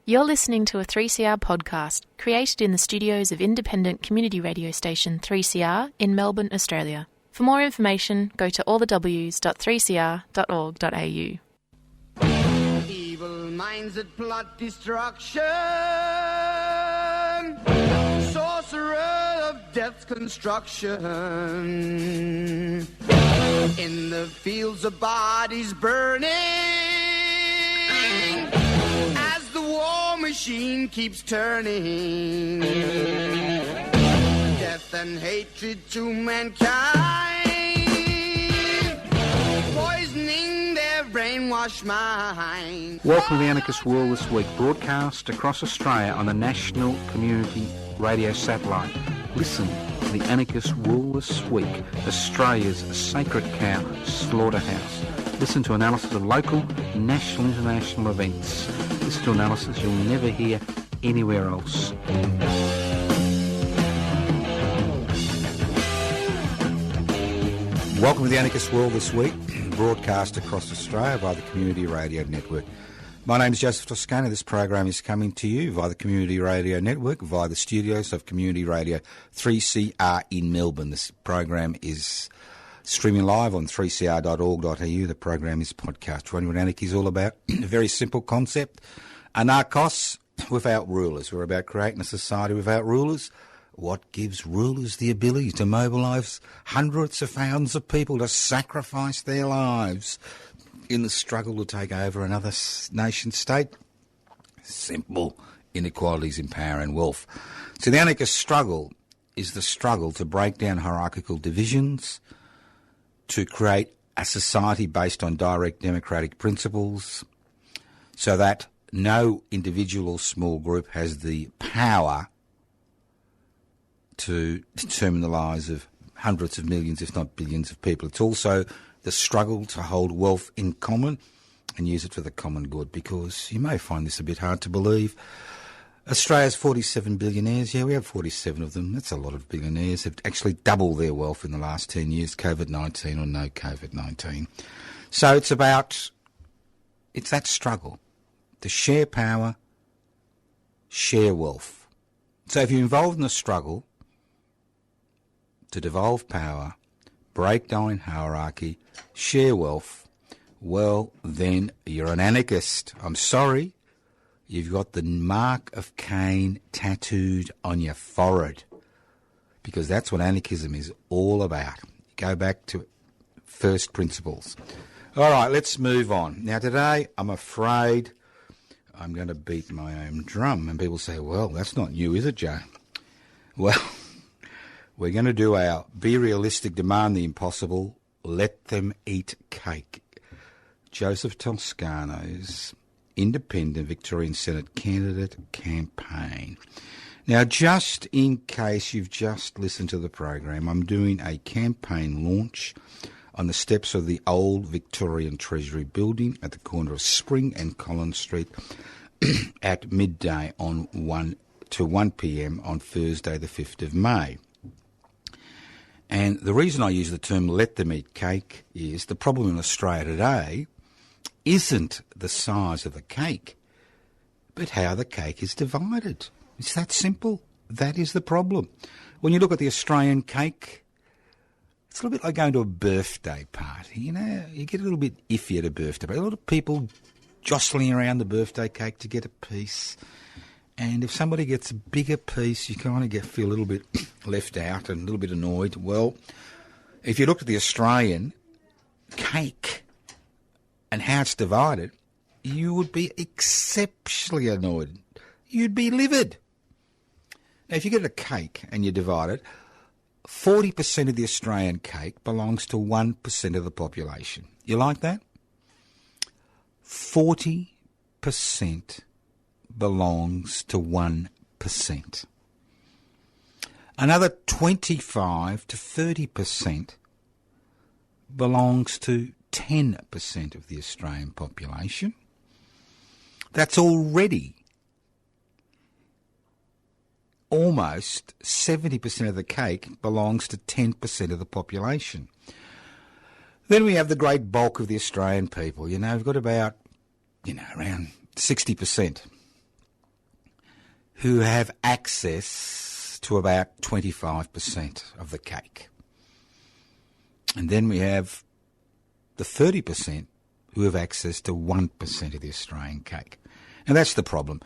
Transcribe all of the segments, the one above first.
You're listening to a 3CR podcast created in the studios of independent community radio station 3CR in Melbourne, Australia. For more information, go to allthews.3cr.org.au. Evil minds that plot destruction, sorcerer of death's construction, in the fields of bodies burning, as the war machine keeps turning, death and hatred to mankind, poisoning their brainwashed mind. Welcome to the Anarchist World This Week, broadcast across Australia on the National Community Radio Satellite. Listen to the Anarchist World This Week, Australia's sacred cow slaughterhouse. Listen to analysis of local, national, international events. Listen to analysis you'll never hear anywhere else. Welcome to the Anarchist World This Week, broadcast across Australia via the Community Radio Network. My name is Joseph Toscano. This program is coming to you via the Community Radio Network, via the studios of Community Radio 3CR in Melbourne. This program is streaming live on 3cr.org.au. The program is podcast. What Anarchy is all about, a very simple concept. Anarchos without rulers. We're about creating a society without rulers. What gives rulers the ability to mobilise hundreds of thousands of people to sacrifice their lives in the struggle to take over another nation-state? Simple. Inequalities in power and wealth. So the anarchist struggle is the struggle to break down hierarchical divisions, to create a society based on direct democratic principles, so that no individual or small group has the power to determine the lives of hundreds of millions, if not billions of people. It's also the struggle to hold wealth in common and use it for the common good, because you may find this a bit hard to believe. Australia's 47 billionaires. Yeah, we have 47 of them. That's a lot of billionaires. Have actually doubled their wealth in the last 10 years, COVID-19 or no COVID-19. So it's that struggle to share power, share wealth. So if you're involved in the struggle to devolve power, break down hierarchy, share wealth, well, then you're an anarchist. I'm sorry. You've got the mark of Cain tattooed on your forehead, because that's what anarchism is all about. Go back to first principles. All right, let's move on. Now, today, I'm afraid I'm going to beat my own drum. And people say, well, that's not new, is it, Joe? Well, we're going to do our be realistic, demand the impossible, let them eat cake. Joseph Toscano's independent Victorian Senate candidate campaign. Now, just in case you've just listened to the program, I'm doing a campaign launch on the steps of the old Victorian Treasury building at the corner of Spring and Collins Street at midday on 1 p.m. on Thursday the 5th of May. And the reason I use the term let them eat cake is the problem in Australia today isn't the size of the cake, but how the cake is divided. It's that simple. That is the problem. When you look at the Australian cake, it's a little bit like going to a birthday party. You know, you get a little bit iffy at a birthday party. A lot of people jostling around the birthday cake to get a piece. And if somebody gets a bigger piece, you kind of feel a little bit left out and a little bit annoyed. Well, if you look at the Australian cake and how it's divided, you would be exceptionally annoyed. You'd be livid. Now, if you get a cake and you divide it, 40% of the Australian cake belongs to 1% of the population. You like that? 40% belongs to 1%. Another 25 to 30% belongs to 10% of the Australian population. That's already almost 70% of the cake belongs to 10% of the population. Then we have the great bulk of the Australian people. We've got about, around 60% who have access to about 25% of the cake. And then we have the 30% who have access to 1% of the Australian cake. And that's the problem.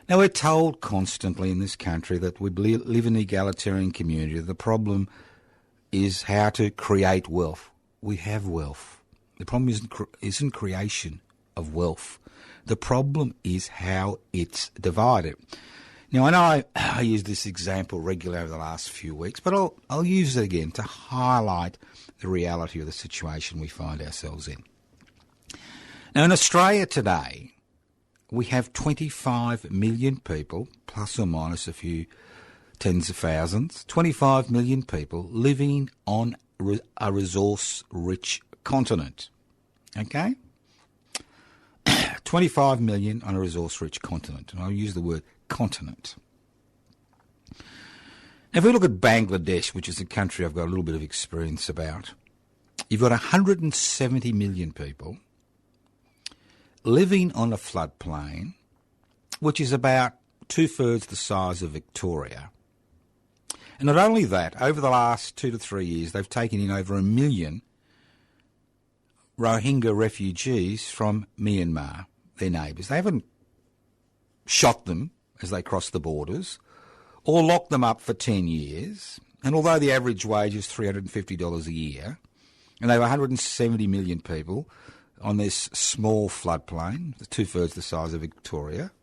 Now, we're told constantly in this country that we live in an egalitarian community. The problem is how to create wealth. We have wealth. The problem isn't creation of wealth. The problem is how it's divided. Now, I know I use this example regularly over the last few weeks, but I'll use it again to highlight the reality of the situation we find ourselves in. Now, in Australia today, we have 25 million people, plus or minus a few tens of thousands, 25 million people living on a resource-rich continent. Okay? 25 million on a resource-rich continent, and I'll use the word continent. Now, if we look at Bangladesh, which is a country I've got a little bit of experience about, you've got 170 million people living on a floodplain, which is about 2/3 the size of Victoria. And not only that, over the last 2 to 3 years, they've taken in over 1 million Rohingya refugees from Myanmar, their neighbours. They haven't shot them as they cross the borders or locked them up for 10 years. And although the average wage is $350 a year, and they have 170 million people on this small floodplain, 2/3 the size of Victoria,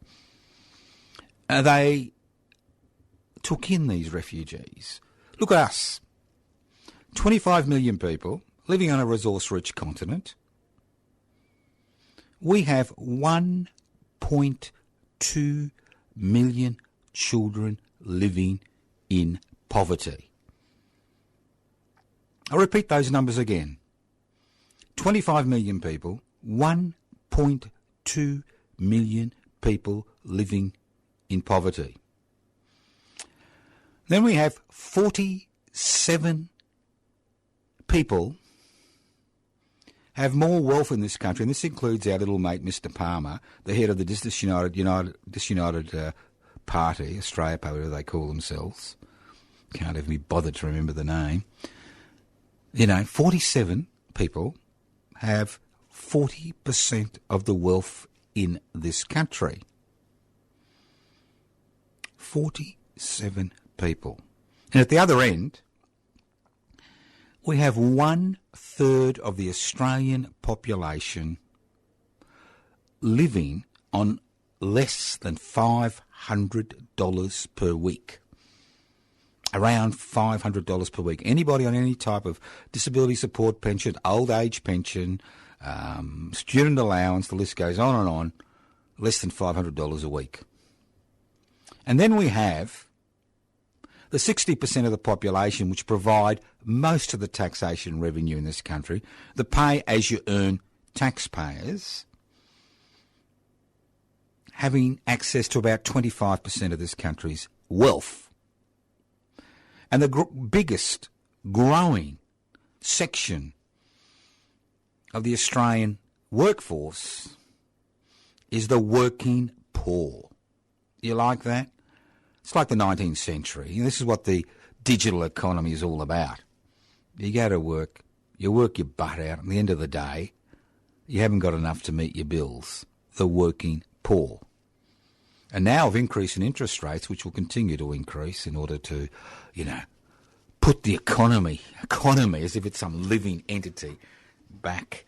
they took in these refugees. Look at us. 25 million people living on a resource-rich continent. We have 1.2 million children living in poverty. I'll repeat those numbers again. 25 million people, 1.2 million people living in poverty. Then we have 47 people have more wealth in this country, and this includes our little mate Mr Palmer, the head of the Disunited Party, Australia Party, whatever they call themselves. Can't even be bothered to remember the name. 47 people have 40% of the wealth in this country. 47 people. And at the other end, we have 1/3 of the Australian population living on less than $500 per week. Around $500 per week. Anybody on any type of disability support pension, old age pension, student allowance, the list goes on, less than $500 a week. And then we have the 60% of the population which provide most of the taxation revenue in this country, the pay-as-you-earn taxpayers, having access to about 25% of this country's wealth. And the biggest growing section of the Australian workforce is the working poor. You like that? It's like the 19th century. This is what the digital economy is all about. You go to work, you work your butt out, at the end of the day, you haven't got enough to meet your bills. The working poor. And now of increase in interest rates, which will continue to increase in order to, put the economy as if it's some living entity back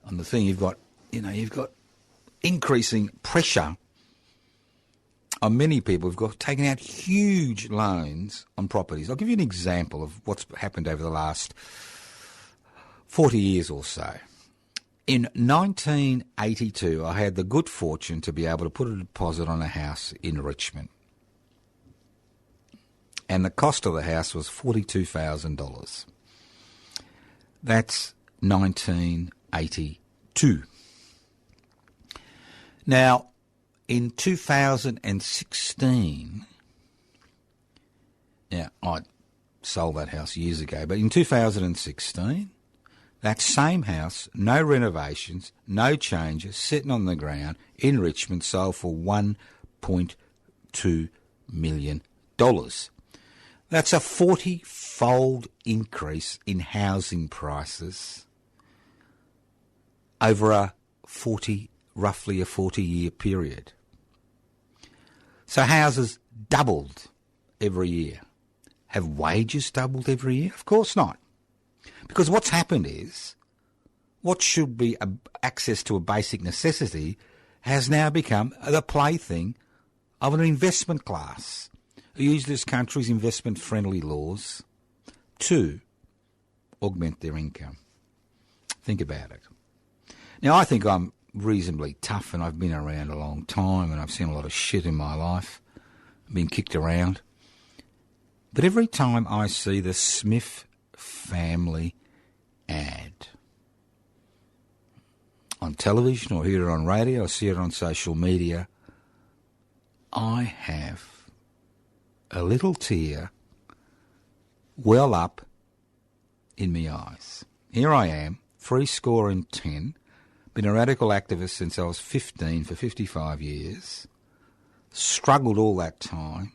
on the thing. You've got increasing pressure on many people who've got taken out huge loans on properties. I'll give you an example of what's happened over the last 40 years or so. In 1982, I had the good fortune to be able to put a deposit on a house in Richmond. And the cost of the house was $42,000. That's 1982. Now, in 2016, I sold that house years ago, but in 2016, that same house, no renovations, no changes, sitting on the ground in Richmond, sold for $1.2 million. That's a 40-fold increase in housing prices over roughly a 40-year period. So houses doubled every year. Have wages doubled every year? Of course not. Because what's happened is, what should be access to a basic necessity has now become the plaything of an investment class who use this country's investment-friendly laws to augment their income. Think about it. Now, I think I'm reasonably tough, and I've been around a long time, and I've seen a lot of shit in my life. I've been kicked around. But every time I see the Smith family ad on television or hear it on radio or see it on social media, I have a little tear well up in me eyes. Here I am, 70, been a radical activist since I was 15 for 55 years, struggled all that time,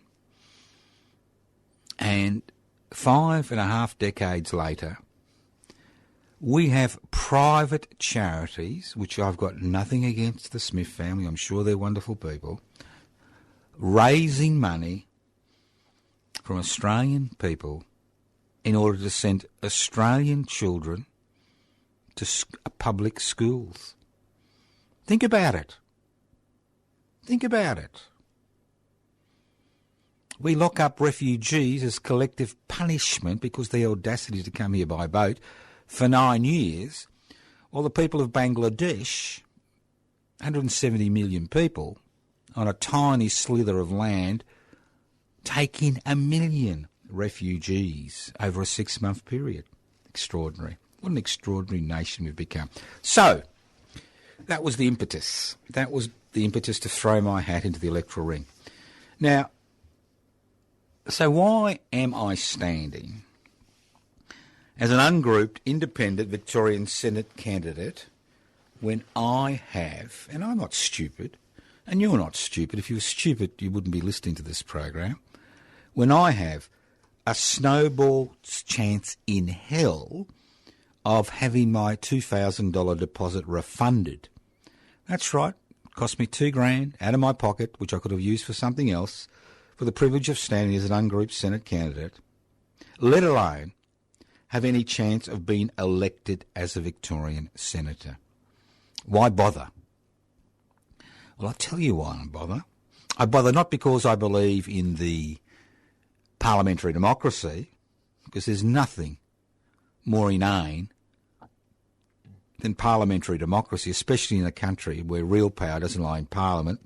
and 5.5 decades later, we have private charities, which I've got nothing against the Smith family, I'm sure they're wonderful people, raising money from Australian people in order to send Australian children to public schools. Think about it. Think about it. We lock up refugees as collective punishment because they audacity to come here by boat for 9 years, while the people of Bangladesh, 170 million people, on a tiny slither of land, take in 1 million refugees over a 6-month period. Extraordinary. What an extraordinary nation we've become. So, that was the impetus. That was the impetus to throw my hat into the electoral ring. Now, so why am I standing as an ungrouped, independent Victorian Senate candidate when I have, and I'm not stupid, and you're not stupid. If you were stupid, you wouldn't be listening to this program. When I have a snowball's chance in hell of having my $2,000 deposit refunded. That's right. It cost me $2,000 out of my pocket, which I could have used for something else, for the privilege of standing as an ungrouped Senate candidate, let alone have any chance of being elected as a Victorian senator. Why bother? Well, I'll tell you why I bother. I bother not because I believe in the parliamentary democracy, because there's nothing more inane than parliamentary democracy, especially in a country where real power doesn't lie in Parliament.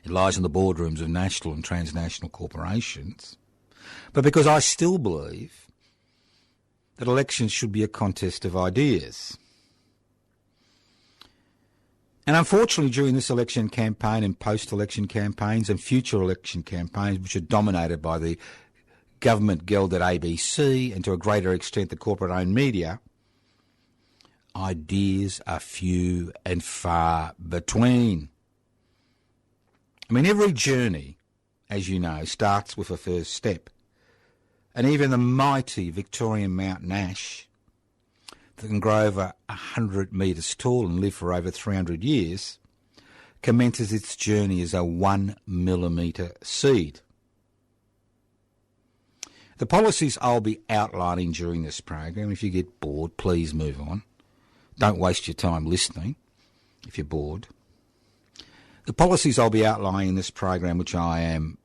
It lies in the boardrooms of national and transnational corporations. But because I still believe that elections should be a contest of ideas. And unfortunately, during this election campaign and post-election campaigns and future election campaigns, which are dominated by the government-gelded ABC and to a greater extent the corporate-owned media, ideas are few and far between. I mean, every journey, as you know, starts with a first step. And even the mighty Victorian Mountain ash that can grow over 100 metres tall and live for over 300 years commences its journey as a 1 millimetre seed. The policies I'll be outlining during this program, if you get bored, please move on. Don't waste your time listening if you're bored. The policies I'll be outlining in this program, which I am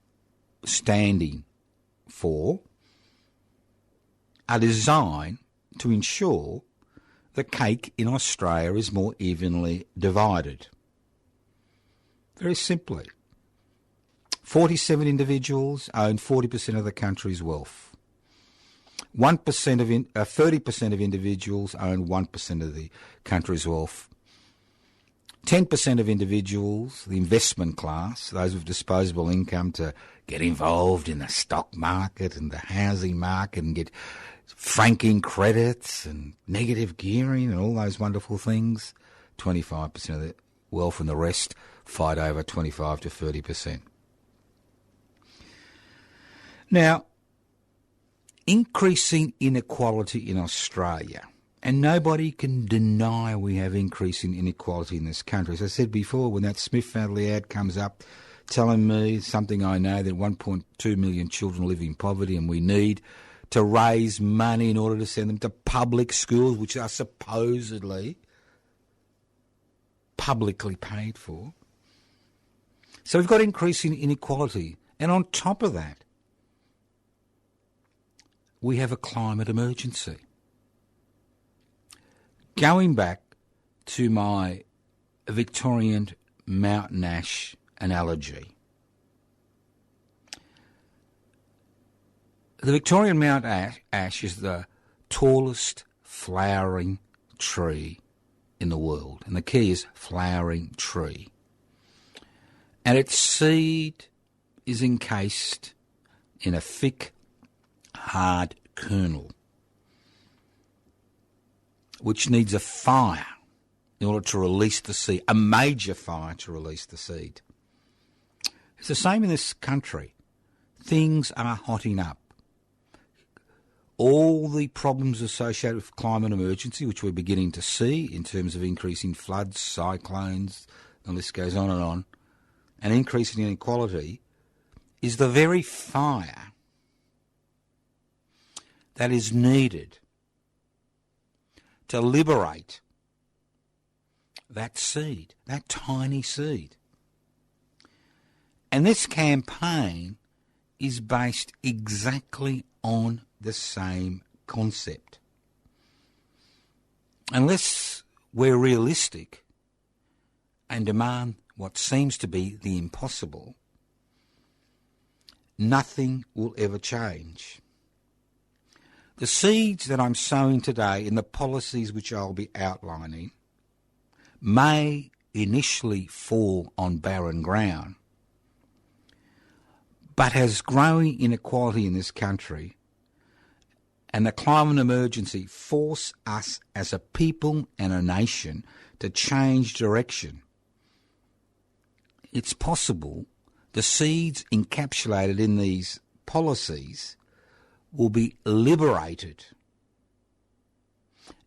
standing for, are designed to ensure the cake in Australia is more evenly divided. Very simply, 47 individuals own 40% of the country's wealth. 30% of individuals own 1% of the country's wealth. 10% of individuals, the investment class, those with disposable income to get involved in the stock market and the housing market and get franking credits and negative gearing and all those wonderful things, 25% of the wealth, and the rest fight over 25 to 30%. Now, increasing inequality in Australia, and nobody can deny we have increasing inequality in this country. As I said before, when that Smith family ad comes up telling me something I know, that 1.2 million children live in poverty and we need to raise money in order to send them to public schools, which are supposedly publicly paid for. So we've got increasing inequality. And on top of that, we have a climate emergency. Going back to my Victorian mountain ash analogy, the Victorian mountain ash is the tallest flowering tree in the world, and the key is flowering tree. And its seed is encased in a thick, hard kernel, which needs a fire in order to release the seed, a major fire to release the seed. It's the same in this country. Things are hotting up. All the problems associated with climate emergency, which we're beginning to see in terms of increasing floods, cyclones, the list goes on, and increasing inequality, is the very fire that is needed to liberate that seed, that tiny seed. And this campaign is based exactly on the same concept. Unless we're realistic and demand what seems to be the impossible, nothing will ever change. The seeds that I'm sowing today in the policies which I'll be outlining may initially fall on barren ground, but as growing inequality in this country and the climate emergency force us as a people and a nation to change direction, it's possible the seeds encapsulated in these policies will be liberated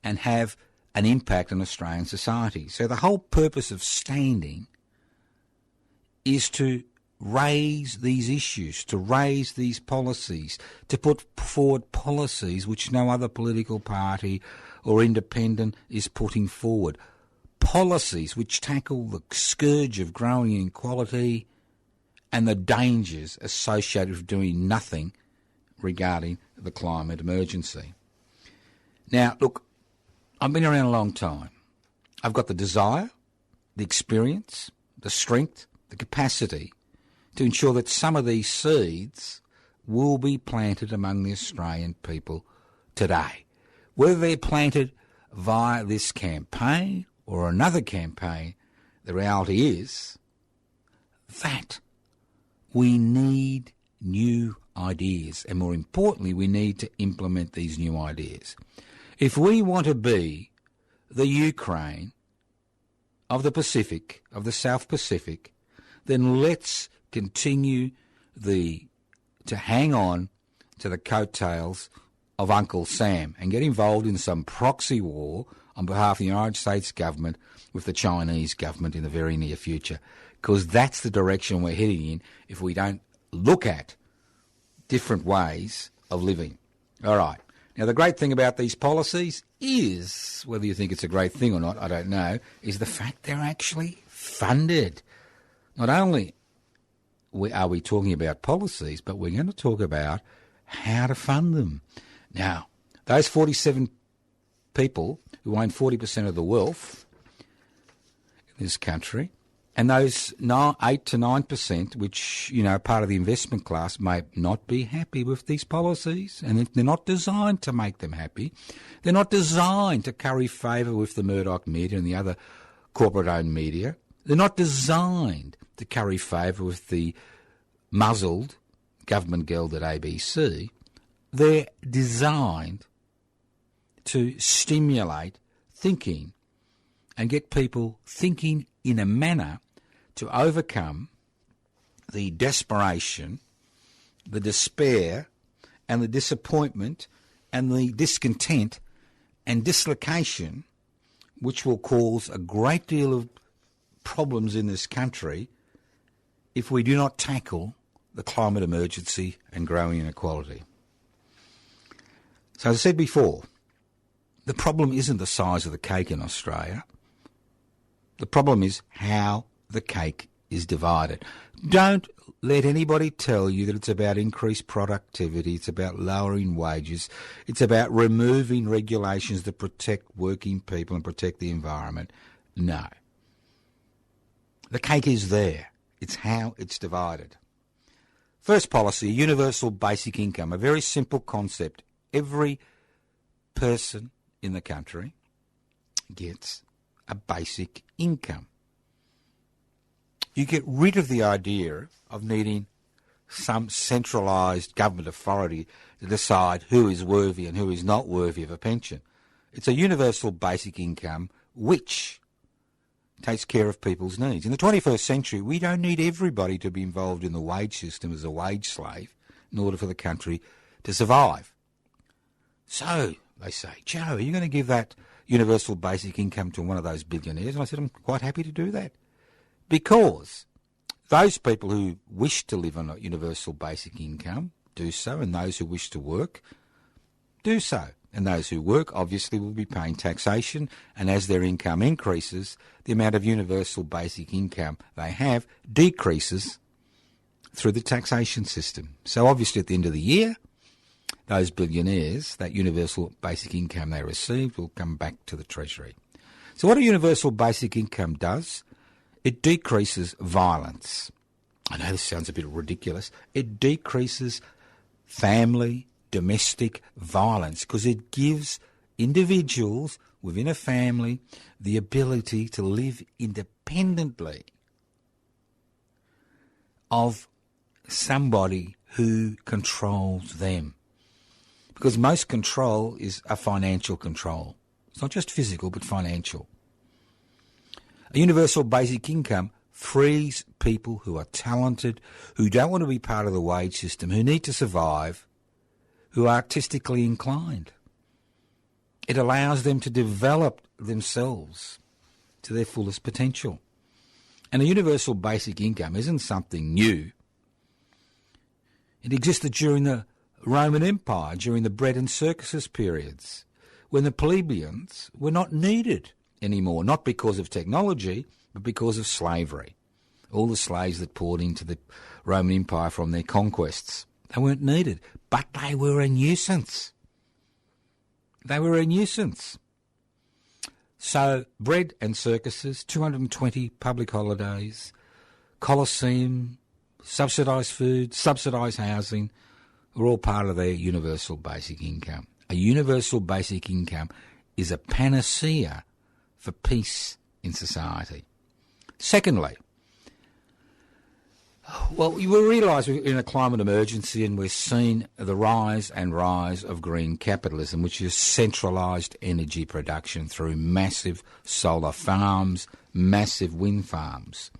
and have an impact on Australian society. So the whole purpose of standing is to raise these issues, to raise these policies, to put forward policies which no other political party or independent is putting forward. Policies which tackle the scourge of growing inequality and the dangers associated with doing nothing regarding the climate emergency. Now, look, I've been around a long time. I've got the desire, the experience, the strength, the capacity to ensure that some of these seeds will be planted among the Australian people today. Whether they're planted via this campaign or another campaign, the reality is that we need new ideas, and more importantly, we need to implement these new ideas. If we want to be the Ukraine of the Pacific, of the South Pacific, then let's continue to hang on to the coattails of Uncle Sam and get involved in some proxy war on behalf of the United States government with the Chinese government in the very near future, because that's the direction we're heading in if we don't look at different ways of living. All right. Now, the great thing about these policies is, whether you think it's a great thing or not, I don't know, is the fact they're actually funded. Not only are we talking about policies, but we're going to talk about how to fund them. Now, those 47 people who own 40% of the wealth in this country, and those 8 to 9%, which, part of the investment class, may not be happy with these policies, and they're not designed to make them happy. They're not designed to curry favour with the Murdoch media and the other corporate-owned media. They're not designed to curry favour with the muzzled, government-gelded ABC. They're designed to stimulate thinking and get people thinking in a manner to overcome the desperation the despair and the disappointment and the discontent and dislocation which will cause a great deal of problems in this country if we do not tackle the climate emergency and growing inequality. So as I said before, the problem isn't the size of the cake in Australia. The problem is how the cake is divided. Don't let anybody tell you that it's about increased productivity, it's about lowering wages, it's about removing regulations that protect working people and protect the environment. No. The cake is there. It's how it's divided. First policy, universal basic income, a very simple concept. Every person in the country gets a basic income. You get rid of the idea of needing some centralised government authority to decide who is worthy and who is not worthy of a pension. It's a universal basic income which takes care of people's needs. In the 21st century, we don't need everybody to be involved in the wage system as a wage slave in order for the country to survive. So, they say, Joe, are you going to give that universal basic income to one of those billionaires? And I said, I'm quite happy to do that. Because those people who wish to live on a universal basic income do so, and those who wish to work do so. And those who work obviously will be paying taxation, and as their income increases, the amount of universal basic income they have decreases through the taxation system. So obviously at the end of the year, those billionaires, that universal basic income they received will come back to the Treasury. So what a universal basic income does, it decreases violence. I know this sounds a bit ridiculous. It decreases family, domestic violence because it gives individuals within a family the ability to live independently of somebody who controls them. Because most control is a financial control. It's not just physical, but financial. A universal basic income frees people who are talented, who don't want to be part of the wage system, who need to survive, who are artistically inclined. It allows them to develop themselves to their fullest potential. And a universal basic income isn't something new. It existed during the Roman Empire, during the bread and circuses periods, when the plebeians were not needed anymore, not because of technology, but because of slavery. All the slaves that poured into the Roman Empire from their conquests, they weren't needed, but they were a nuisance. They were a nuisance. So bread and circuses, 220 public holidays, Colosseum, subsidised food, subsidised housing, are all part of their universal basic income. A universal basic income is a panacea for peace in society. Secondly, well, we realise we're in a climate emergency and we're seeing the rise of green capitalism, which is centralised energy production through massive solar farms, massive wind farms.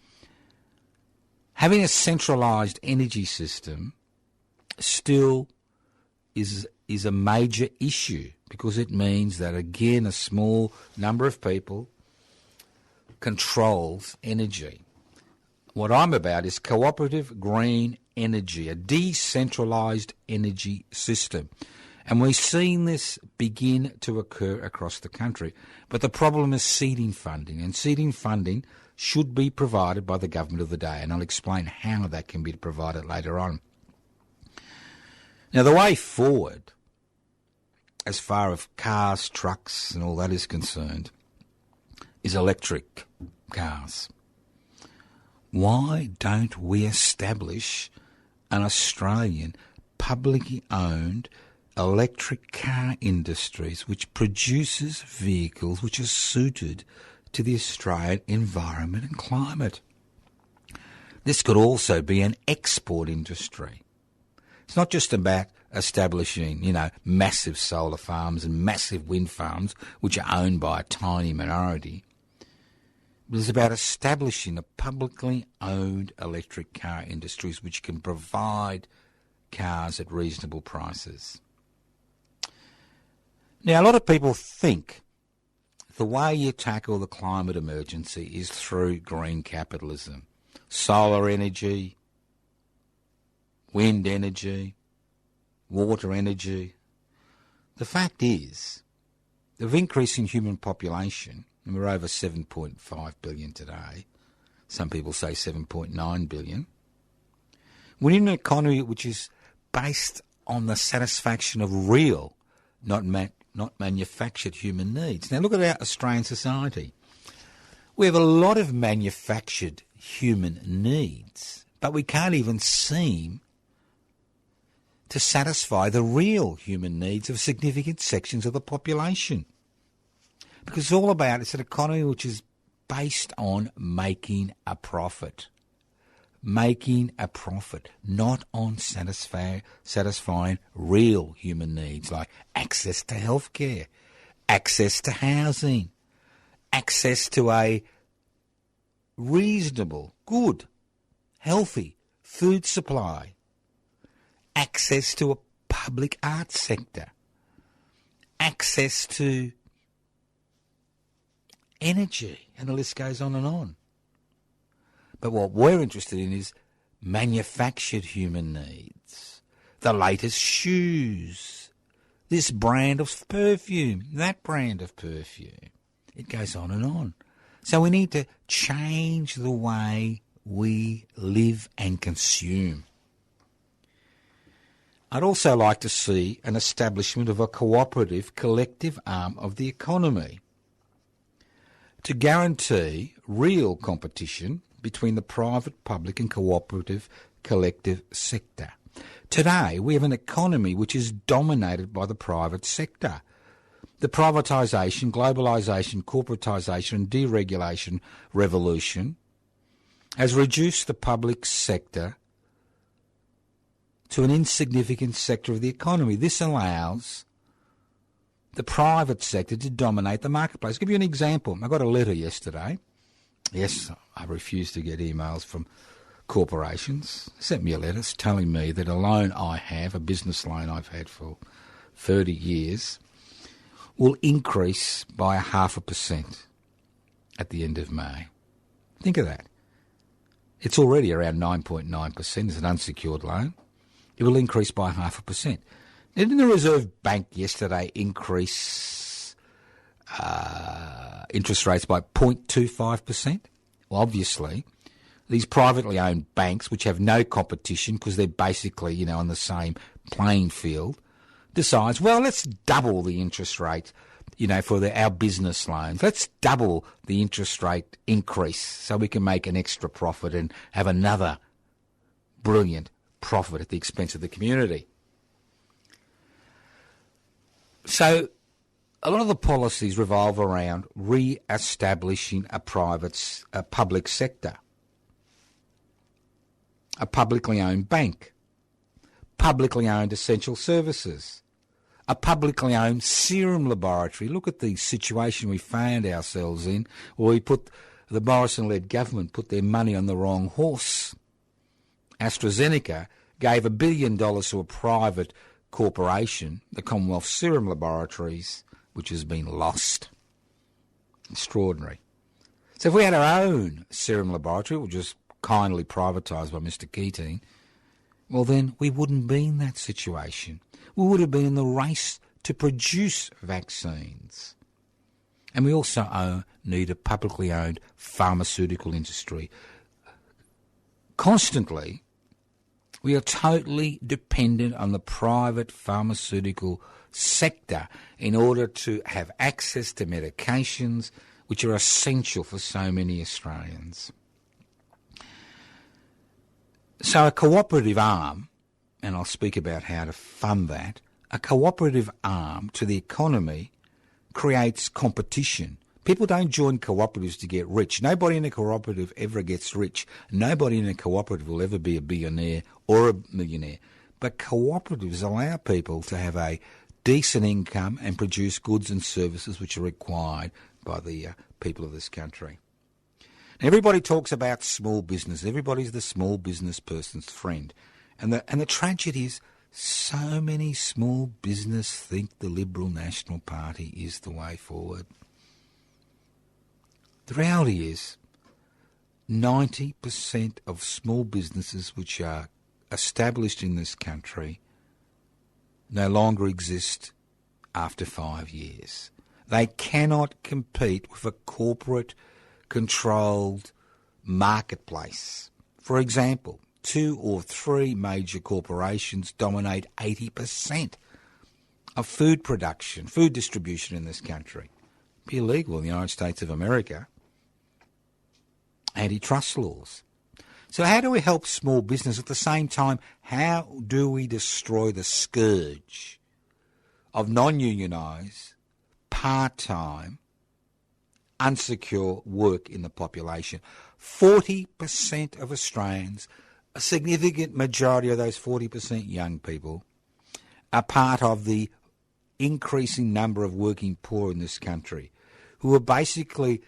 Having a centralised energy system still is a major issue because it means that, again, a small number of people controls energy. What I'm about is cooperative green energy, a decentralised energy system. And we're seeing this begin to occur across the country. But the problem is seeding funding, and seeding funding should be provided by the government of the day, and I'll explain how that can be provided later on. Now, the way forward, as far as cars, trucks and all that is concerned, is electric cars. Why don't we establish an Australian publicly owned electric car industries which produces vehicles which are suited to the Australian environment and climate? This could also be an export industry. It's not just about establishing, massive solar farms and massive wind farms which are owned by a tiny minority. But it's about establishing a publicly owned electric car industries which can provide cars at reasonable prices. Now, a lot of people think the way you tackle the climate emergency is through green capitalism. Solar energy, wind energy, water energy. The fact is, the increase in human population, and we're over 7.5 billion today, some people say 7.9 billion, we're in an economy which is based on the satisfaction of real, not manufactured human needs. Now look at our Australian society. We have a lot of manufactured human needs, but we can't even seem to satisfy the real human needs of significant sections of the population. Because it's an economy which is based on making a profit. Making a profit, not on satisfying real human needs like access to healthcare, access to housing, access to a reasonable, good, healthy food supply, access to a public arts sector, access to energy, and the list goes on and on. But what we're interested in is manufactured human needs. The latest shoes, this brand of perfume, that brand of perfume. It goes on and on. So we need to change the way we live and consume. I'd also like to see an establishment of a cooperative, collective arm of the economy to guarantee real competition between the private, public and cooperative collective sector. Today, we have an economy which is dominated by the private sector. The privatisation, globalisation, corporatisation and deregulation revolution has reduced the public sector to an insignificant sector of the economy. This allows the private sector to dominate the marketplace. I'll give you an example. I got a letter yesterday. Yes, I refuse to get emails from corporations. They sent me a letter telling me that a loan I have, a business loan I've had for 30 years, will increase by 0.5% at the end of May. Think of that. It's already around 9.9%. It's an unsecured loan. It will increase by 0.5%. Didn't the Reserve Bank yesterday increase interest rates by 0.25%? Well, obviously, these privately owned banks, which have no competition because they're basically, on the same playing field, decides, well, let's double the interest rate, for our business loans. Let's double the interest rate increase so we can make an extra profit and have another brilliant profit at the expense of the community. So a lot of the policies revolve around re-establishing a public sector, a publicly owned bank, publicly owned essential services, a publicly owned serum laboratory. Look at the situation we found ourselves in, where the Morrison-led government put their money on the wrong horse. AstraZeneca gave $1 billion to a private corporation, the Commonwealth Serum Laboratories, which has been lost. Extraordinary. So if we had our own serum laboratory, which was kindly privatised by Mr. Keating, well then we wouldn't be in that situation. We would have been in the race to produce vaccines. And we also need a publicly owned pharmaceutical industry. Constantly, we are totally dependent on the private pharmaceutical sector in order to have access to medications which are essential for so many Australians. So a cooperative arm, and I'll speak about how to fund that, a cooperative arm to the economy creates competition. People don't join cooperatives to get rich. Nobody in a cooperative ever gets rich. Nobody in a cooperative will ever be a billionaire or a millionaire. But cooperatives allow people to have a decent income and produce goods and services which are required by the people of this country. Now, everybody talks about small business. Everybody's the small business person's friend. And the tragedy is so many small business think the Liberal National Party is the way forward. The reality is 90% of small businesses which are established in this country no longer exist after 5 years. They cannot compete with a corporate-controlled marketplace. For example, 2 or 3 major corporations dominate 80% of food production, food distribution in this country. It'd be illegal in the United States of America. Antitrust laws. So how do we help small business? At the same time, how do we destroy the scourge of non-unionised, part-time, unsecure work in the population? 40% of Australians, a significant majority of those 40% young people, are part of the increasing number of working poor in this country, who are basically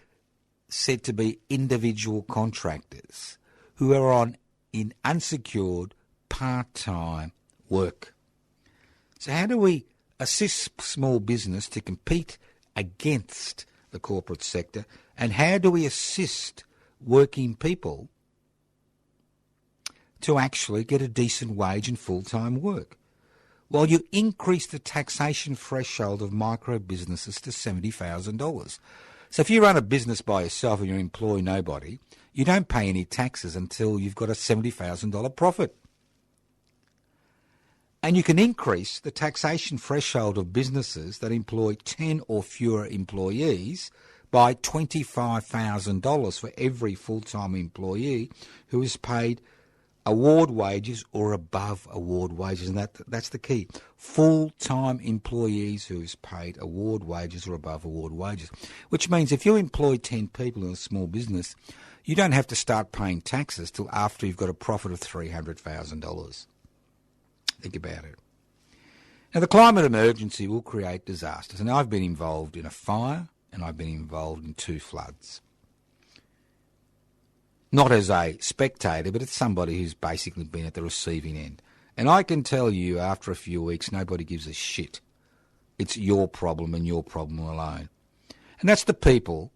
said to be individual contractors, who are in unsecured part-time work. So how do we assist small business to compete against the corporate sector, and how do we assist working people to actually get a decent wage and full-time work? Well, you increase the taxation threshold of micro businesses to $70,000. So if you run a business by yourself and you employ nobody, you don't pay any taxes until you've got a $70,000 profit. And you can increase the taxation threshold of businesses that employ 10 or fewer employees by $25,000 for every full-time employee who is paid award wages or above award wages. And that's the key. Full-time employees who is paid award wages or above award wages. Which means if you employ 10 people in a small business, you don't have to start paying taxes till after you've got a profit of $300,000. Think about it. Now, the climate emergency will create disasters. And I've been involved in a fire and I've been involved in 2 floods. Not as a spectator, but as somebody who's basically been at the receiving end. And I can tell you, after a few weeks, nobody gives a shit. It's your problem and your problem alone. And that's the people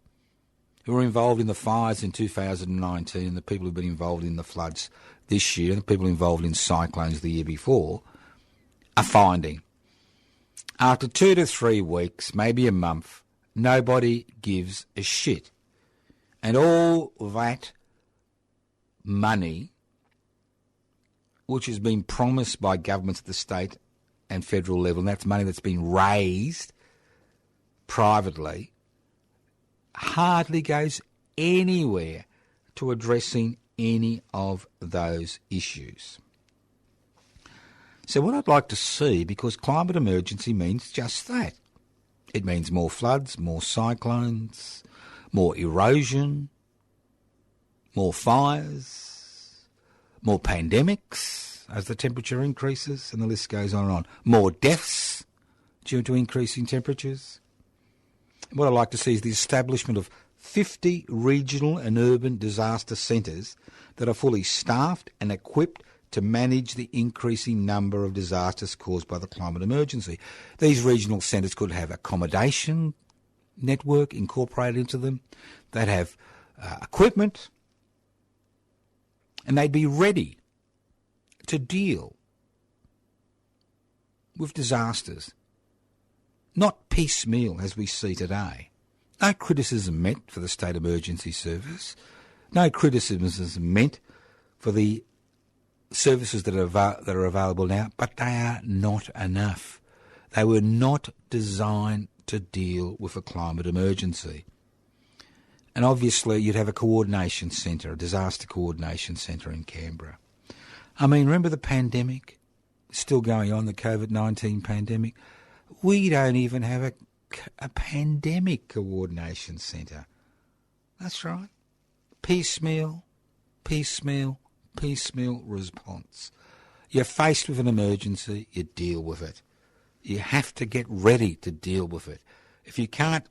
who were involved in the fires in 2019 and the people who've been involved in the floods this year and the people involved in cyclones the year before are finding, after 2 to 3 weeks, maybe a month, nobody gives a shit. And all that money, which has been promised by governments at the state and federal level, and that's money that's been raised privately, hardly goes anywhere to addressing any of those issues. So what I'd like to see, because climate emergency means just that. It means more floods, more cyclones, more erosion, more fires, more pandemics as the temperature increases, and the list goes on and on. More deaths due to increasing temperatures. What I'd like to see is the establishment of 50 regional and urban disaster centres that are fully staffed and equipped to manage the increasing number of disasters caused by the climate emergency. These regional centres could have accommodation network incorporated into them. They'd have equipment, and they'd be ready to deal with disasters, not piecemeal as we see today. No criticism meant for the State Emergency Service. No criticism is meant for the services that are available now, but they are not enough. They were not designed to deal with a climate emergency. And obviously you'd have a coordination centre, a disaster coordination centre in Canberra. I mean, remember the pandemic? Still going on, the COVID-19 pandemic? We don't even have a pandemic coordination centre. That's right. Piecemeal response. You're faced with an emergency, you deal with it. You have to get ready to deal with it. If you can't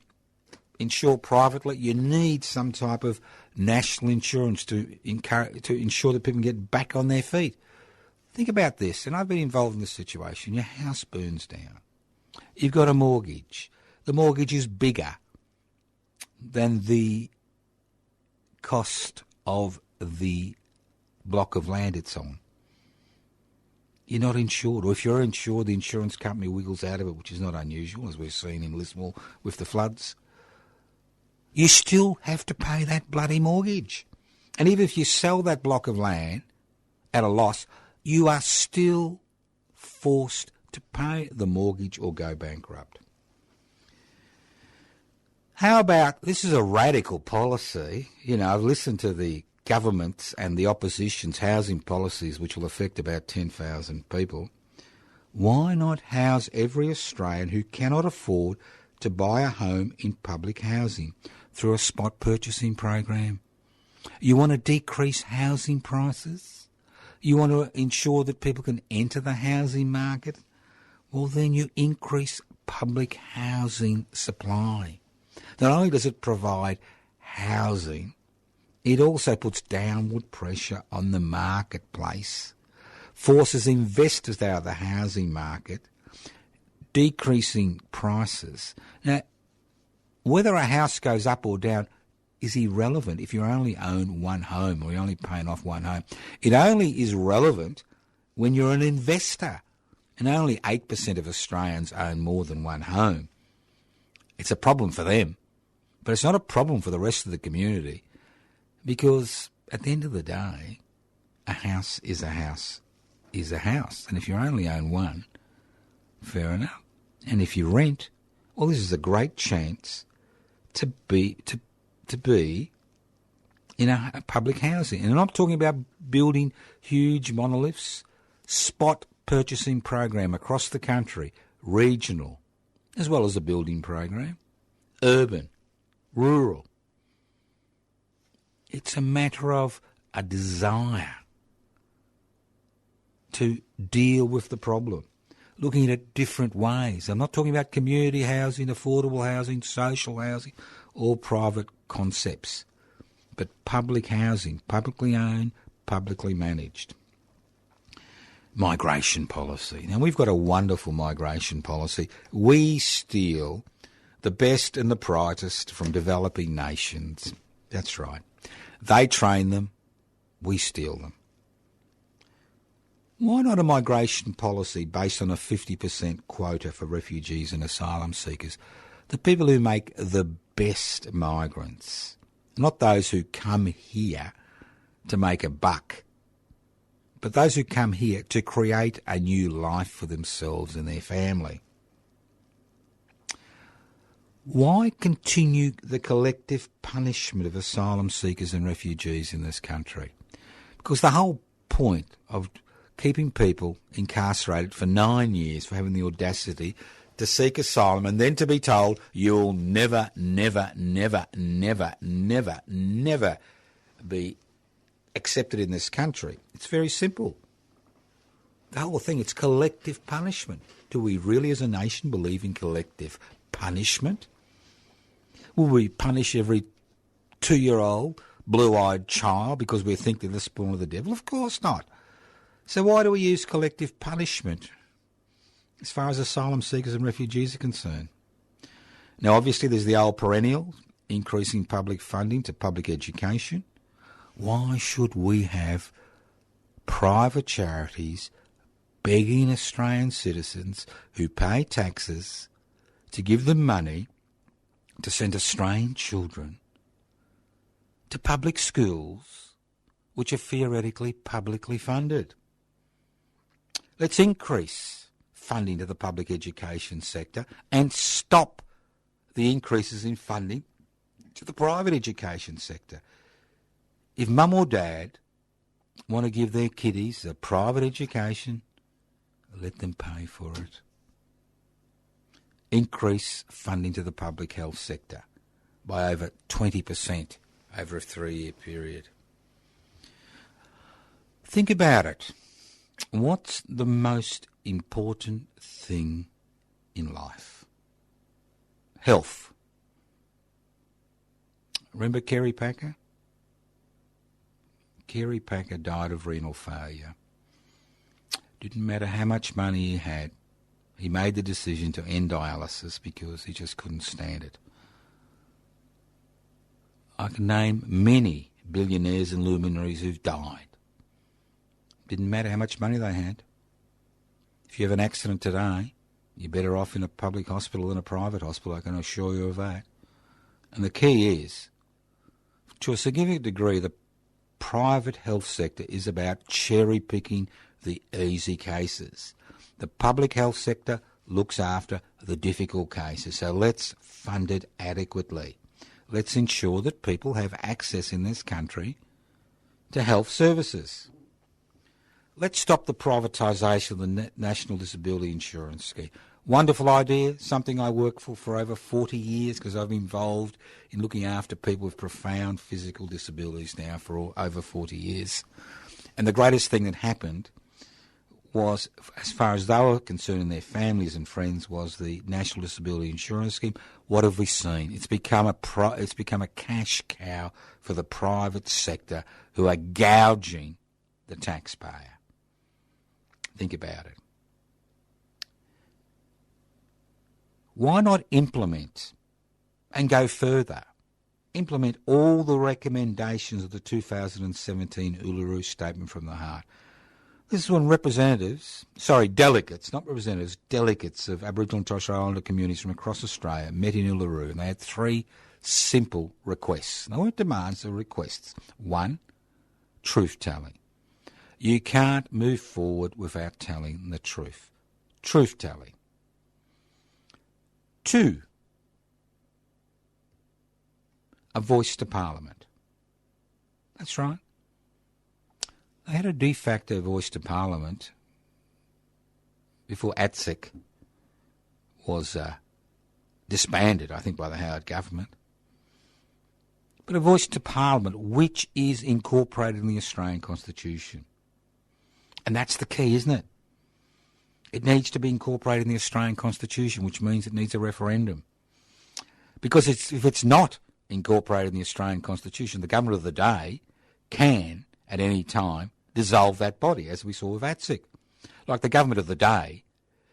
insure privately, you need some type of national insurance to ensure that people get back on their feet. Think about this, and I've been involved in this situation. Your house burns down. You've got a mortgage. The mortgage is bigger than the cost of the block of land it's on. You're not insured, or if you're insured, the insurance company wiggles out of it, which is not unusual, as we've seen in Lismore with the floods. You still have to pay that bloody mortgage. And even if you sell that block of land at a loss, you are still forced to pay the mortgage or go bankrupt. How about, this is a radical policy. You know, I've listened to the government's and the opposition's housing policies, which will affect about 10,000 people. Why not house every Australian who cannot afford to buy a home in public housing through a spot purchasing program? You want to decrease housing prices? You want to ensure that people can enter the housing market? Well, then you increase public housing supply. Not only does it provide housing, it also puts downward pressure on the marketplace, forces investors out of the housing market, decreasing prices. Now, whether a house goes up or down is irrelevant if you only own one home or you're only paying off one home. It only is relevant when you're an investor, and only 8% of Australians own more than one home. It's a problem for them, but it's not a problem for the rest of the community, because at the end of the day, a house is a house is a house. And if you only own one, fair enough. And if you rent, well, this is a great chance to be in a public housing. And I'm not talking about building huge monoliths. Spot purchasing program across the country, regional, as well as a building program, urban, rural. It's a matter of a desire to deal with the problem, looking at it different ways. I'm not talking about community housing, affordable housing, social housing, or private concepts, but public housing, publicly owned, publicly managed. Migration policy. Now, we've got a wonderful migration policy. We steal the best and the brightest from developing nations. That's right. They train them, we steal them. Why not a migration policy based on a 50% quota for refugees and asylum seekers? The people who make the best migrants, not those who come here to make a buck, but those who come here to create a new life for themselves and their family. Why continue the collective punishment of asylum seekers and refugees in this country? Because the whole point of keeping people incarcerated for 9 years for having the audacity to seek asylum and then to be told you'll never, never, never, never, never, never be accepted in this country. It's very simple. The whole thing, it's collective punishment. Do we really as a nation believe in collective punishment? Will we punish every 2-year-old blue-eyed child because we think they're the spawn of the devil? Of course not. So why do we use collective punishment as far as asylum seekers and refugees are concerned? Now, obviously, there's the old perennial, increasing public funding to public education. Why should we have private charities begging Australian citizens who pay taxes to give them money to send Australian children to public schools which are theoretically publicly funded? Let's increase funding to the public education sector and stop the increases in funding to the private education sector. If mum or dad want to give their kiddies a private education, let them pay for it. Increase funding to the public health sector by over 20% over a 3-year period. Think about it. What's the most important thing in life? Health. Remember Kerry Packer? Kerry Packer died of renal failure. Didn't matter how much money he had. He made the decision to end dialysis because he just couldn't stand it. I can name many billionaires and luminaries who've died. Didn't matter how much money they had. If you have an accident today, you're better off in a public hospital than a private hospital, I can assure you of that. And the key is, to a significant degree, the private health sector is about cherry-picking the easy cases. The public health sector looks after the difficult cases, so let's fund it adequately. Let's ensure that people have access in this country to health services. Let's stop the privatisation of the National Disability Insurance Scheme. Wonderful idea, something I worked for over 40 years because I've been involved in looking after people with profound physical disabilities now for over 40 years. And the greatest thing that happened was, as far as they were concerned and their families and friends, was the National Disability Insurance Scheme. What have we seen? It's become a cash cow for the private sector who are gouging the taxpayer. Think about it. Why not implement and go further? Implement all the recommendations of the 2017 Uluru Statement from the Heart. This is when delegates, not representatives, delegates of Aboriginal and Torres Strait Islander communities from across Australia met in Uluru, and they had 3 simple requests. They weren't demands, they were requests. 1, truth-telling. You can't move forward without telling the truth. Truth-telling. 2, a voice to Parliament. That's right. They had a de facto voice to Parliament before ATSIC was disbanded, I think, by the Howard government. But a voice to Parliament which is incorporated in the Australian Constitution. And that's the key, isn't it? It needs to be incorporated in the Australian Constitution, which means it needs a referendum. Because if it's not incorporated in the Australian Constitution, the government of the day can, at any time, dissolve that body, as we saw with ATSIC. Like the government of the day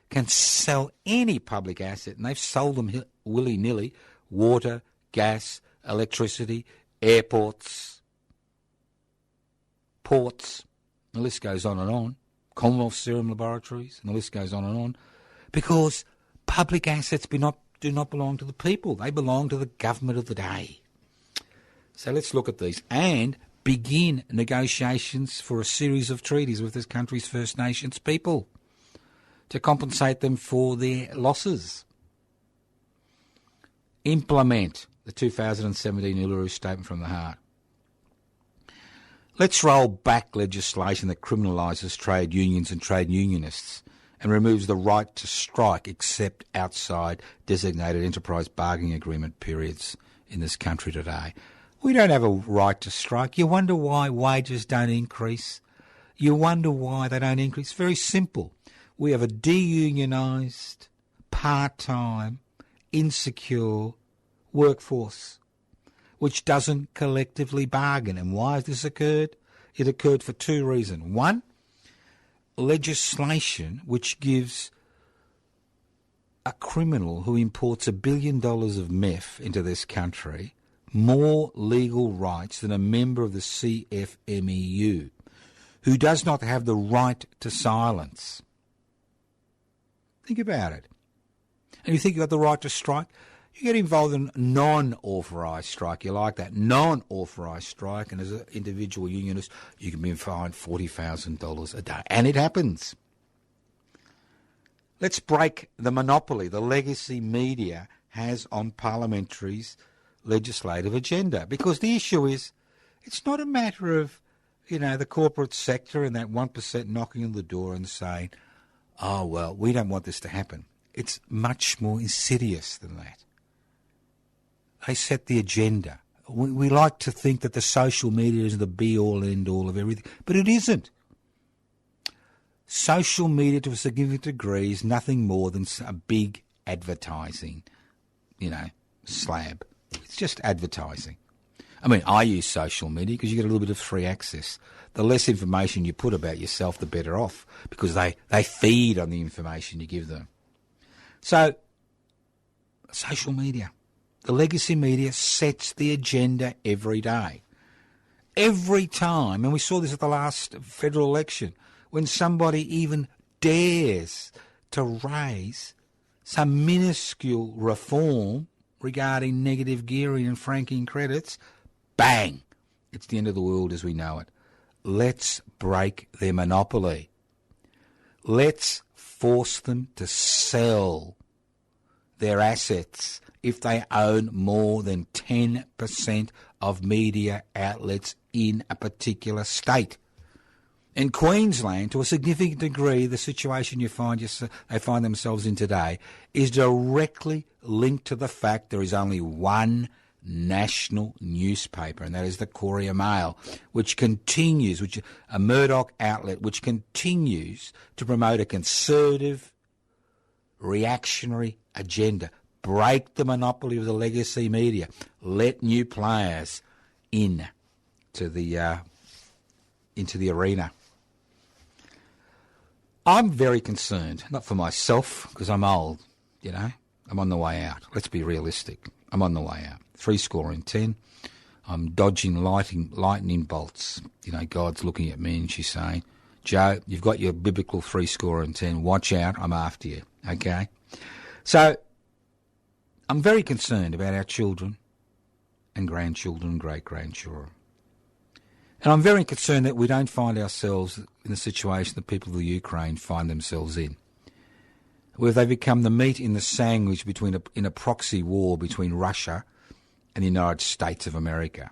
can sell any public asset, and they've sold them willy-nilly: water, gas, electricity, airports, ports, the list goes on and on. Commonwealth Serum Laboratories, and the list goes on, because public assets do not belong to the people. They belong to the government of the day. So let's look at these and begin negotiations for a series of treaties with this country's First Nations people to compensate them for their losses. Implement the 2017 Uluru Statement from the Heart. Let's roll back legislation that criminalises trade unions and trade unionists and removes the right to strike except outside designated enterprise bargaining agreement periods in this country today. We don't have a right to strike. You wonder why wages don't increase. You wonder why they don't increase. Very simple. We have a deunionised, part-time, insecure workforce which doesn't collectively bargain. And why has this occurred? It occurred for 2 reasons. 1, legislation which gives a criminal who imports $1 billion of meth into this country more legal rights than a member of the CFMEU, who does not have the right to silence. Think about it. And you think you've got the right to strike? You get involved in non-authorised strike. You like that non-authorised strike, and as an individual unionist, you can be fined $40,000 a day. And it happens. Let's break the monopoly the legacy media has on parliamentary's legislative agenda. Because the issue is, it's not a matter of, the corporate sector and that 1% knocking on the door and saying, oh, well, we don't want this to happen. It's much more insidious than that. They set the agenda. We like to think that the social media is the be-all, end-all of everything, but it isn't. Social media, to a significant degree, is nothing more than a big advertising, slab. It's just advertising. I mean, I use social media because you get a little bit of free access. The less information you put about yourself, the better off, because they feed on the information you give them. So, social media. The legacy media sets the agenda every day. Every time, and we saw this at the last federal election, when somebody even dares to raise some minuscule reform regarding negative gearing and franking credits, bang, it's the end of the world as we know it. Let's break their monopoly. Let's force them to sell their assets if they own more than 10% of media outlets in a particular state. In Queensland, to a significant degree, the situation they find themselves in today is directly linked to the fact there is only one national newspaper, and that is the Courier Mail, a Murdoch outlet, which continues to promote a conservative, reactionary agenda. Break the monopoly of the legacy media. Let new players into the arena. I'm very concerned, not for myself, because I'm old, I'm on the way out. Let's be realistic. I'm on the way out. 70. I'm dodging lightning bolts. God's looking at me and she's saying, Joe, you've got your biblical 70. Watch out, I'm after you, okay? So, I'm very concerned about our children and grandchildren and great-grandchildren. And I'm very concerned that we don't find ourselves in the situation that people of the Ukraine find themselves in, where they become the meat in the sandwich in a proxy war between Russia and the United States of America.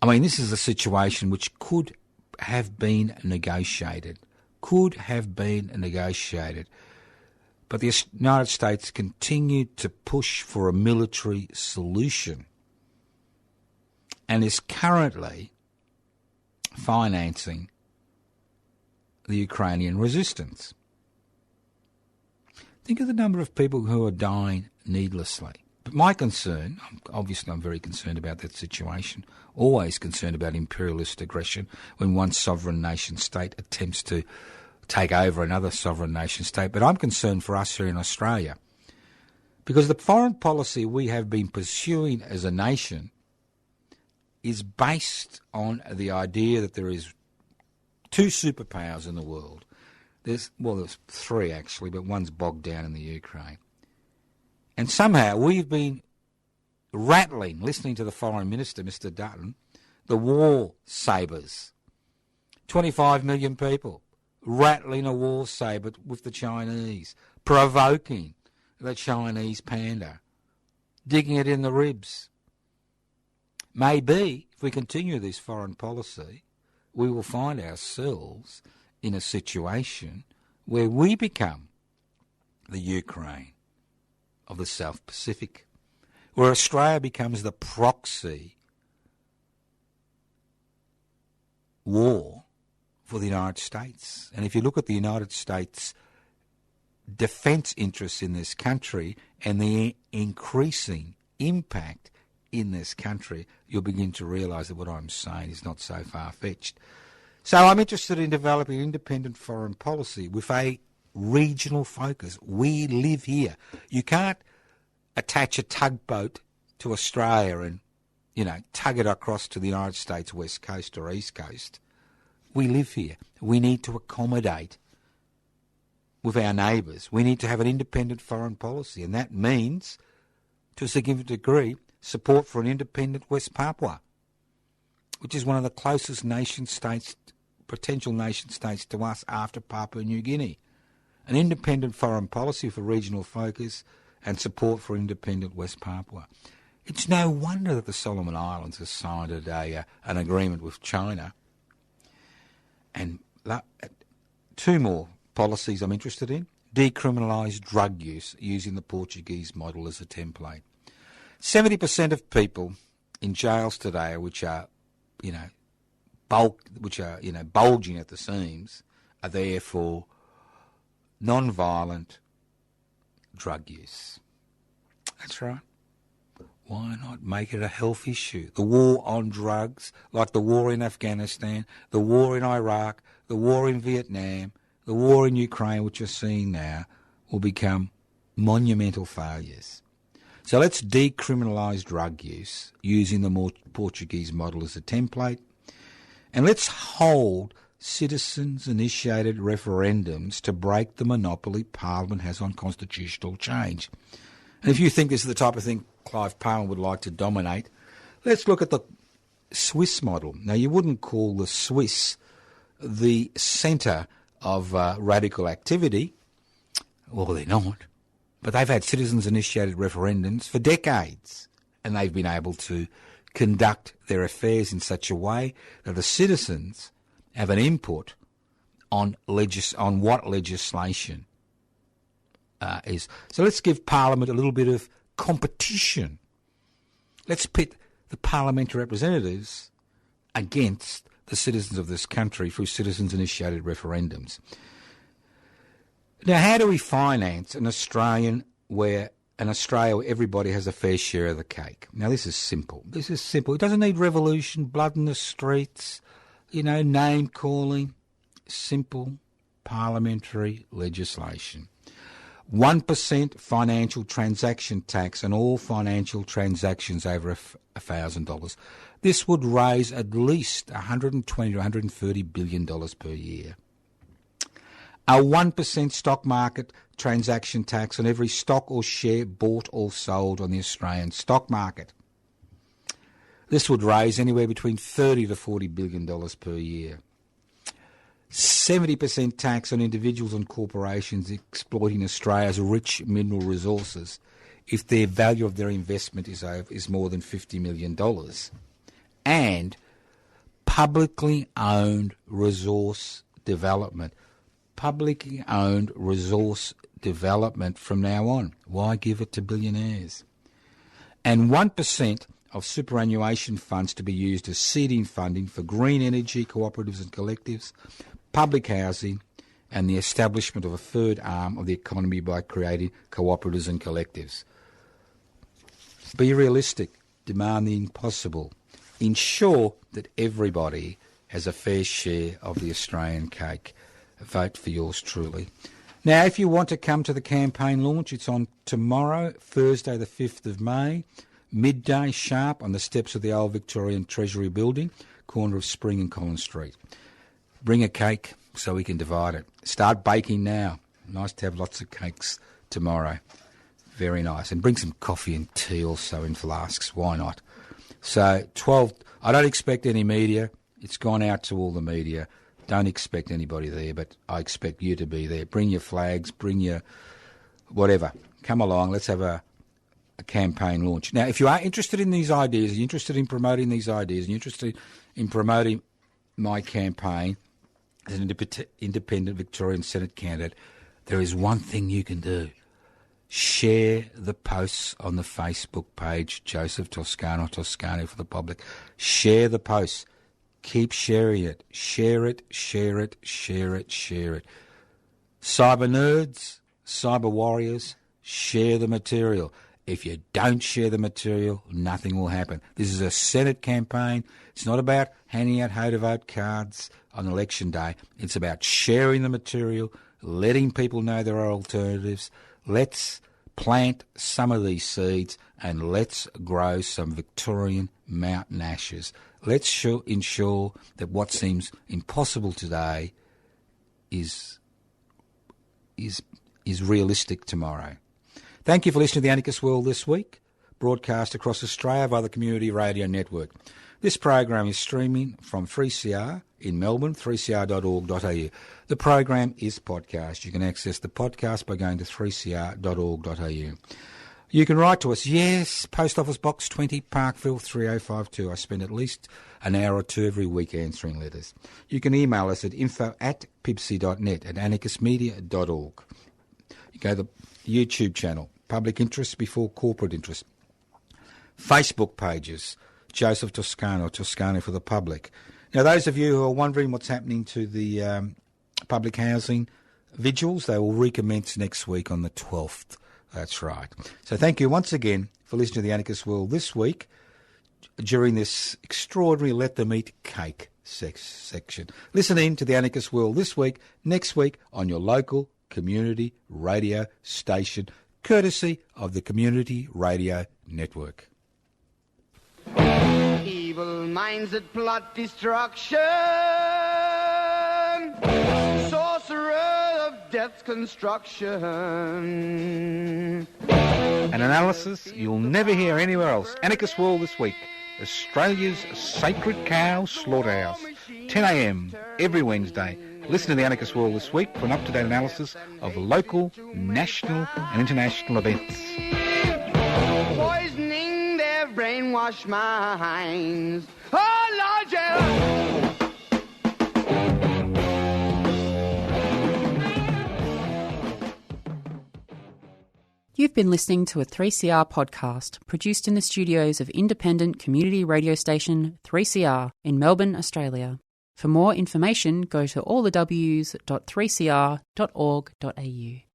I mean, this is a situation which could have been negotiated. But the United States continued to push for a military solution and is currently financing the Ukrainian resistance. Think of the number of people who are dying needlessly. But my concern, obviously I'm very concerned about that situation, always concerned about imperialist aggression when one sovereign nation state attempts to take over another sovereign nation state. But I'm concerned for us here in Australia because the foreign policy we have been pursuing as a nation is based on the idea that there is two superpowers in the world. There's three actually, but one's bogged down in the Ukraine. And somehow we've been rattling, listening to the Foreign Minister, Mr. Dutton, the war sabres. 25 million people rattling a war sabre with the Chinese, provoking the Chinese panda, digging it in the ribs. Maybe, if we continue this foreign policy, we will find ourselves in a situation where we become the Ukraine of the South Pacific, where Australia becomes the proxy war for the United States. And if you look at the United States defence interests in this country and the increasing impact in this country, you'll begin to realise that what I'm saying is not so far-fetched. So I'm interested in developing independent foreign policy with a regional focus. We live here. You can't attach a tugboat to Australia and, tug it across to the United States west coast or east coast. We live here. We need to accommodate with our neighbours. We need to have an independent foreign policy, and that means, to a significant degree, support for an independent West Papua, which is one of the closest potential nation states to us after Papua New Guinea. An independent foreign policy for regional focus and support for independent West Papua. It's no wonder that the Solomon Islands has signed an agreement with China. And two more policies I'm interested in. Decriminalise drug use, using the Portuguese model as a template. 70% of people in jails today, which are bulging at the seams, are there for non-violent drug use. That's right. Why not make it a health issue? The war on drugs, like the war in Afghanistan, the war in Iraq, the war in Vietnam, the war in Ukraine, which you're seeing now, will become monumental failures. So let's decriminalise drug use using the Portuguese model as a template, and let's hold citizens-initiated referendums to break the monopoly Parliament has on constitutional change. And if you think this is the type of thing Clive Palmer would like to dominate, let's look at the Swiss model. Now, you wouldn't call the Swiss the centre of radical activity. Well, they're not. But they've had citizens-initiated referendums for decades, and they've been able to conduct their affairs in such a way that the citizens have an input on what legislation is. So let's give Parliament a little bit of competition. Let's pit the parliamentary representatives against the citizens of this country through citizens-initiated referendums. Now, how do we finance an Australia where everybody has a fair share of the cake? Now, this is simple. It doesn't need revolution, blood in the streets, name-calling. Simple parliamentary legislation. 1% financial transaction tax on all financial transactions over $1,000. This would raise at least $120 to $130 billion per year. A 1% stock market transaction tax on every stock or share bought or sold on the Australian stock market. This would raise anywhere between $30 to $40 billion per year. 70% tax on individuals and corporations exploiting Australia's rich mineral resources if their value of their investment is more than $50 million. And publicly owned resource development. Publicly owned resource development from now on. Why give it to billionaires? And 1% of superannuation funds to be used as seeding funding for green energy cooperatives and collectives, public housing, and the establishment of a third arm of the economy by creating cooperatives and collectives. Be realistic. Demand the impossible. Ensure that everybody has a fair share of the Australian cake. Vote for yours truly. Now, if you want to come to the campaign launch, it's on tomorrow, Thursday the 5th of May, midday sharp on the steps of the old Victorian Treasury building, corner of Spring and Collins Street. Bring a cake so we can divide it. Start baking now. Nice to have lots of cakes tomorrow. Very nice. And bring some coffee and tea also in flasks. Why not? So, 12... I don't expect any media. It's gone out to all the media. Don't expect anybody there, but I expect you to be there. Bring your flags, bring your whatever. Come along, let's have a campaign launch. Now, if you are interested in these ideas, you're interested in promoting these ideas, and you're interested in promoting my campaign as an independent Victorian Senate candidate, there is one thing you can do. Share the posts on the Facebook page, Joseph Toscano, Toscano for the Public. Share the posts. Keep sharing it. Share it, share it, share it, share it. Cyber nerds, cyber warriors, share the material. If you don't share the material, nothing will happen. This is a Senate campaign. It's not about handing out how-to-vote cards on election day. It's about sharing the material, letting people know there are alternatives. Let's plant some of these seeds and let's grow some Victorian mountain ashes. Let's ensure that what seems impossible today is realistic tomorrow. Thank you for listening to The Anarchist World this week, broadcast across Australia via the Community Radio Network. This program is streaming from 3CR in Melbourne, 3cr.org.au. The program is podcast. You can access the podcast by going to 3cr.org.au. You can write to us, yes, Post Office Box 20, Parkville 3052. I spend at least an hour or two every week answering letters. You can email us at info@pibc.net, at anarchistmedia.org. You go to the YouTube channel, Public Interest Before Corporate Interest. Facebook pages, Joseph Toscano, Toscano for the Public. Now, those of you who are wondering what's happening to the public housing vigils, they will recommence next week on the 12th That's right. So thank you once again for listening to the Anarchist World this week during this extraordinary Let Them Eat Cake section. Listen in to the Anarchist World this week, next week on your local community radio station, courtesy of the Community Radio Network. Evil minds that plot destruction, sorcerer of death's construction. An analysis you'll never hear anywhere else. Anarchist World this week. Australia's sacred cow slaughterhouse. 10 a.m. every Wednesday. Listen to the Anarchist World this week for an up-to-date analysis of local, national and international events. Poisoning their brainwashed minds. Oh, Lord, yeah. You've been listening to a 3CR podcast produced in the studios of independent community radio station 3CR in Melbourne, Australia. For more information, go to allthews.3cr.org.au.